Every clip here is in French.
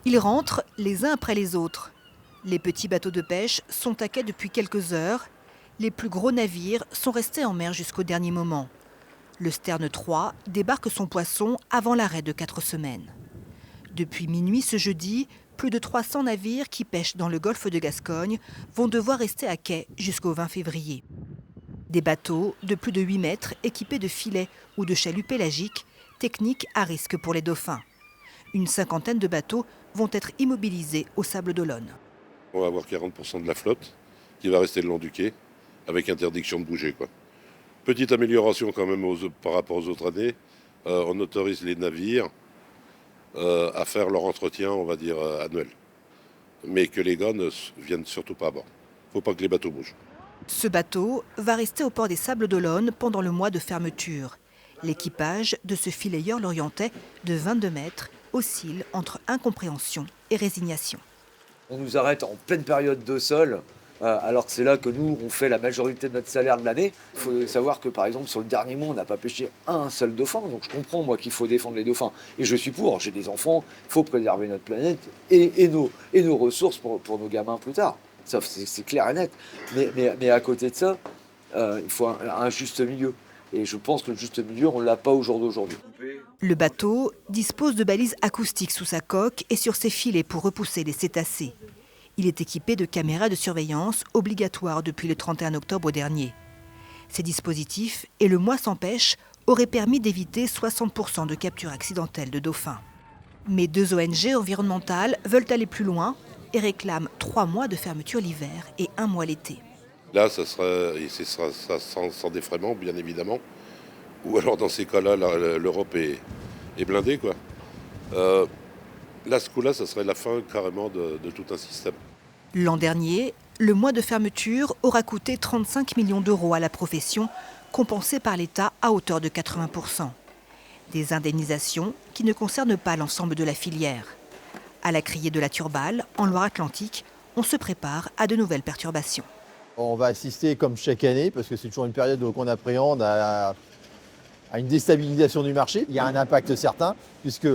Ils rentrent les uns après les autres. Les petits bateaux de pêche sont à quai depuis quelques heures. Les plus gros navires sont restés en mer jusqu'au dernier moment. Le Sterne 3 débarque son poisson avant l'arrêt de 4 semaines. Depuis minuit ce jeudi, plus de 300 navires qui pêchent dans le golfe de Gascogne vont devoir rester à quai jusqu'au 20 février. Des bateaux de plus de 8 mètres équipés de filets ou de chaluts pélagiques, technique à risque pour les dauphins. Une cinquantaine de bateaux vont être immobilisés au Sable d'Olonne. On va avoir 40% de la flotte qui va rester le long du quai, avec interdiction de bouger, quoi. Petite amélioration quand même par rapport aux autres années. On autorise les navires à faire leur entretien, on va dire, annuel. Mais que les gars ne viennent surtout pas à bord. Il ne faut pas que les bateaux bougent. Ce bateau va rester au port des Sables d'Olonne pendant le mois de fermeture. L'équipage de ce filayeur lorientais de 22 mètres oscille entre incompréhension et résignation. On nous arrête en pleine période de sol, alors que c'est là que nous, on fait la majorité de notre salaire de l'année. Il faut savoir que, par exemple, sur le dernier mois, on n'a pas pêché un seul dauphin. Donc je comprends, moi, qu'il faut défendre les dauphins. Et je suis pour, j'ai des enfants, il faut préserver notre planète et nos ressources pour nos gamins plus tard. Ça, c'est clair et net. Mais à côté de ça, il faut un juste milieu. Et je pense que le juste milieu, on ne l'a pas au jour d'aujourd'hui. Le bateau dispose de balises acoustiques sous sa coque et sur ses filets pour repousser les cétacés. Il est équipé de caméras de surveillance obligatoires depuis le 31 octobre dernier. Ces dispositifs et le mois sans pêche auraient permis d'éviter 60% de captures accidentelles de dauphins. Mais 2 ONG environnementales veulent aller plus loin et réclament 3 mois de fermeture l'hiver et 1 mois l'été. Là, ça sera sans défraiement, bien évidemment. Ou alors, dans ces cas-là, l'Europe est blindée, quoi. Là, ce coup-là, ça serait la fin carrément de tout un système. L'an dernier, le mois de fermeture aura coûté 35 millions d'euros à la profession, compensés par l'État à hauteur de 80%. Des indemnisations qui ne concernent pas l'ensemble de la filière. À la criée de la Turballe, en Loire-Atlantique, on se prépare à de nouvelles perturbations. On va assister, comme chaque année, parce que c'est toujours une période qu'on appréhende, à une déstabilisation du marché. Il y a un impact certain, puisque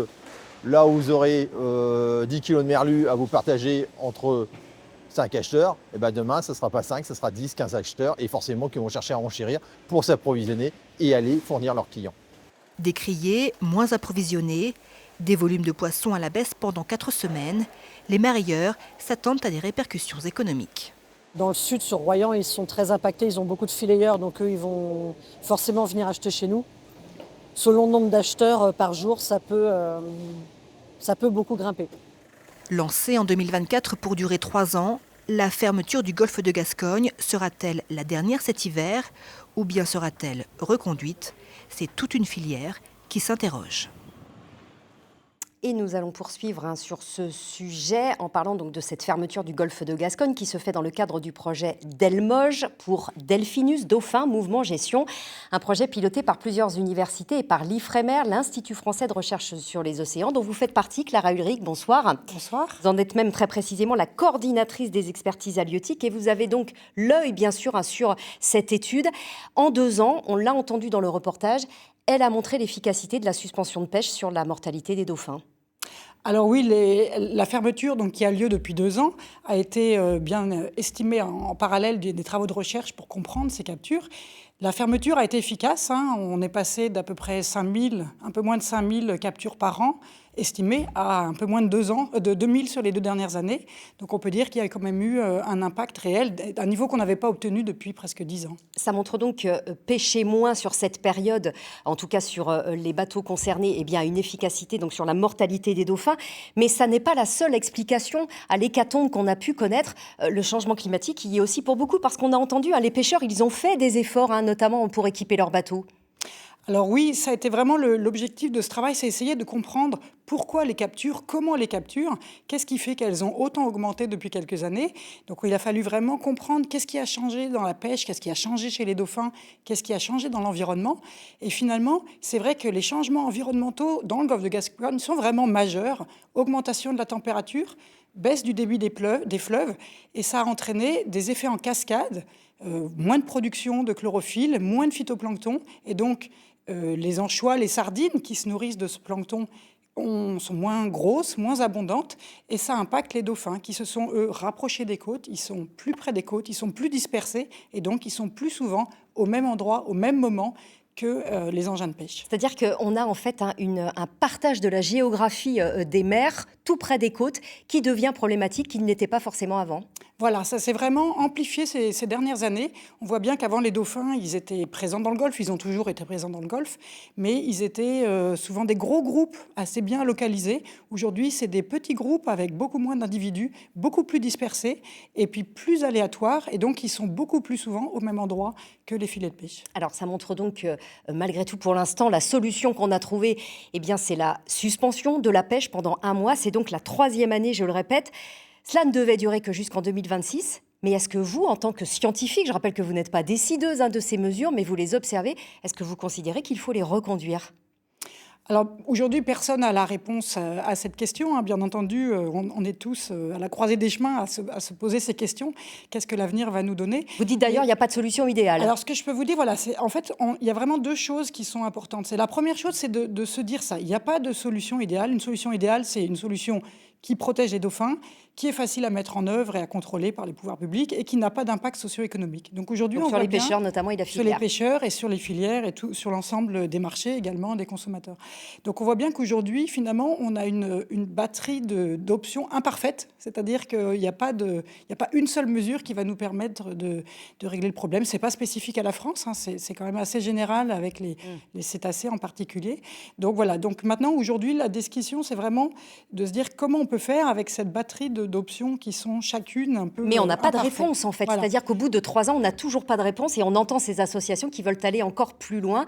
là où vous aurez 10 kg de merlu à vous partager entre 5 acheteurs, et ben demain, ce ne sera pas 5, ce sera 10, 15 acheteurs, et forcément qui vont chercher à renchérir pour s'approvisionner et aller fournir leurs clients. Des criées moins approvisionnés, des volumes de poissons à la baisse pendant 4 semaines, les mareyeurs s'attendent à des répercussions économiques. Dans le sud, sur Royan, ils sont très impactés, ils ont beaucoup de filayeurs, donc eux, ils vont forcément venir acheter chez nous. Selon le nombre d'acheteurs par jour, ça peut beaucoup grimper. Lancée en 2024 pour durer 3 ans, la fermeture du golfe de Gascogne sera-t-elle la dernière cet hiver ou bien sera-t-elle reconduite? C'est toute une filière qui s'interroge. Et nous allons poursuivre sur ce sujet en parlant donc de cette fermeture du golfe de Gascogne qui se fait dans le cadre du projet Delmoge pour Delphinus Dauphin Mouvement Gestion. Un projet piloté par plusieurs universités et par l'IFREMER, l'Institut français de recherche sur les océans, dont vous faites partie, Clara Ulrich. Bonsoir. Bonsoir. Vous en êtes même très précisément la coordinatrice des expertises halieutiques et vous avez donc l'œil bien sûr sur cette étude. En 2 ans, on l'a entendu dans le reportage, elle a montré l'efficacité de la suspension de pêche sur la mortalité des dauphins. Alors oui, la fermeture donc, qui a lieu depuis 2 ans a été bien estimée en parallèle des travaux de recherche pour comprendre ces captures. La fermeture a été efficace, on est passé d'à peu près 5000, un peu moins de 5000 captures par an, estimées à un peu moins de 2000 sur les 2 dernières années. Donc on peut dire qu'il y a quand même eu un impact réel, un niveau qu'on n'avait pas obtenu depuis presque 10 ans. Ça montre donc que pêcher moins sur cette période, en tout cas sur les bateaux concernés, eh bien, a une efficacité donc sur la mortalité des dauphins. Mais ça n'est pas la seule explication à l'hécatombe qu'on a pu connaître. Le changement climatique y est aussi pour beaucoup, parce qu'on a entendu, les pêcheurs, ils ont fait des efforts, notamment pour équiper leurs bateaux. Alors oui, ça a été vraiment l'objectif de ce travail, c'est essayer de comprendre pourquoi les captures, comment les captures, qu'est-ce qui fait qu'elles ont autant augmenté depuis quelques années. Donc il a fallu vraiment comprendre qu'est-ce qui a changé dans la pêche, qu'est-ce qui a changé chez les dauphins, qu'est-ce qui a changé dans l'environnement. Et finalement, c'est vrai que les changements environnementaux dans le golfe de Gascogne sont vraiment majeurs. Augmentation de la température, baisse du débit des fleuves, et ça a entraîné des effets en cascade. Moins de production de chlorophylle, moins de phytoplancton, et donc les anchois, les sardines qui se nourrissent de ce plancton sont moins grosses, moins abondantes, et ça impacte les dauphins qui se sont, eux, rapprochés des côtes, ils sont plus près des côtes, ils sont plus dispersés, et donc ils sont plus souvent au même endroit, au même moment que les engins de pêche. C'est-à-dire qu'on a en fait un partage de la géographie des mers tout près des côtes qui devient problématique, qui ne l'était pas forcément avant. Voilà, ça s'est vraiment amplifié ces dernières années. On voit bien qu'avant, les dauphins, ils étaient présents dans le Golfe, ils ont toujours été présents dans le Golfe, mais ils étaient souvent des gros groupes assez bien localisés. Aujourd'hui, c'est des petits groupes avec beaucoup moins d'individus, beaucoup plus dispersés, et puis plus aléatoires, et donc ils sont beaucoup plus souvent au même endroit que les filets de pêche. Alors ça montre donc que malgré tout, pour l'instant, la solution qu'on a trouvée, eh bien, c'est la suspension de la pêche pendant 1 mois. C'est donc la 3e année, je le répète. Cela ne devait durer que jusqu'en 2026. Mais est-ce que vous, en tant que scientifique, je rappelle que vous n'êtes pas décideuse de ces mesures, mais vous les observez, est-ce que vous considérez qu'il faut les reconduire ? Alors aujourd'hui, personne n'a la réponse à cette question. Bien entendu, on est tous à la croisée des chemins à se poser ces questions. Qu'est-ce que l'avenir va nous donner ? Vous dites d'ailleurs, il n'y a pas de solution idéale. Alors ce que je peux vous dire, voilà, c'est en fait, il y a vraiment 2 choses qui sont importantes. La première chose, c'est de se dire ça. Il n'y a pas de solution idéale. Une solution idéale, c'est une solution qui protège les dauphins, qui est facile à mettre en œuvre et à contrôler par les pouvoirs publics et qui n'a pas d'impact socio-économique. Donc aujourd'hui, on sur voit les bien pêcheurs notamment et la sur filière. les pêcheurs et sur les filières et tout, sur l'ensemble des marchés également des consommateurs. Donc on voit bien qu'aujourd'hui, finalement, on a une batterie d'options imparfaites, c'est-à-dire qu'il n'y a pas une seule mesure qui va nous permettre de régler le problème. C'est pas spécifique à la France, c'est quand même assez général avec les cétacés en particulier. Donc voilà. Donc maintenant, aujourd'hui, la discussion, c'est vraiment de se dire comment on peut faire avec cette batterie d'options qui sont chacune un peu Mais on n'a pas de imparfaites. réponse en fait. Voilà. C'est-à-dire qu'au bout de 3 ans, on n'a toujours pas de réponse et on entend ces associations qui veulent aller encore plus loin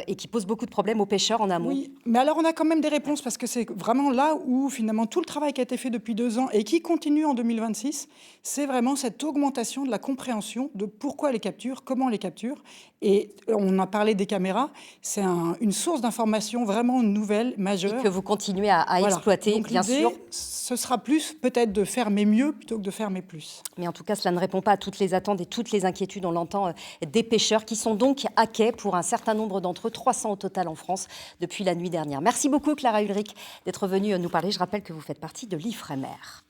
et qui posent beaucoup de problèmes aux pêcheurs en amont. Oui, mais alors on a quand même des réponses parce que c'est vraiment là où finalement tout le travail qui a été fait depuis 2 ans et qui continue en 2026, c'est vraiment cette augmentation de la compréhension de pourquoi les capture, comment on les capture. Et on a parlé des caméras, c'est une source d'information vraiment nouvelle, majeure. Et que vous continuez à Voilà. exploiter, Donc, bien l'idée, sûr. ce sera plus peut-être de fermer mieux plutôt que de fermer plus. Mais en tout cas, cela ne répond pas à toutes les attentes et toutes les inquiétudes, on l'entend, des pêcheurs qui sont donc à quai pour un certain nombre d'entre eux, 300 au total en France depuis la nuit dernière. Merci beaucoup Clara Ulrich d'être venue nous parler. Je rappelle que vous faites partie de l'IFREMER.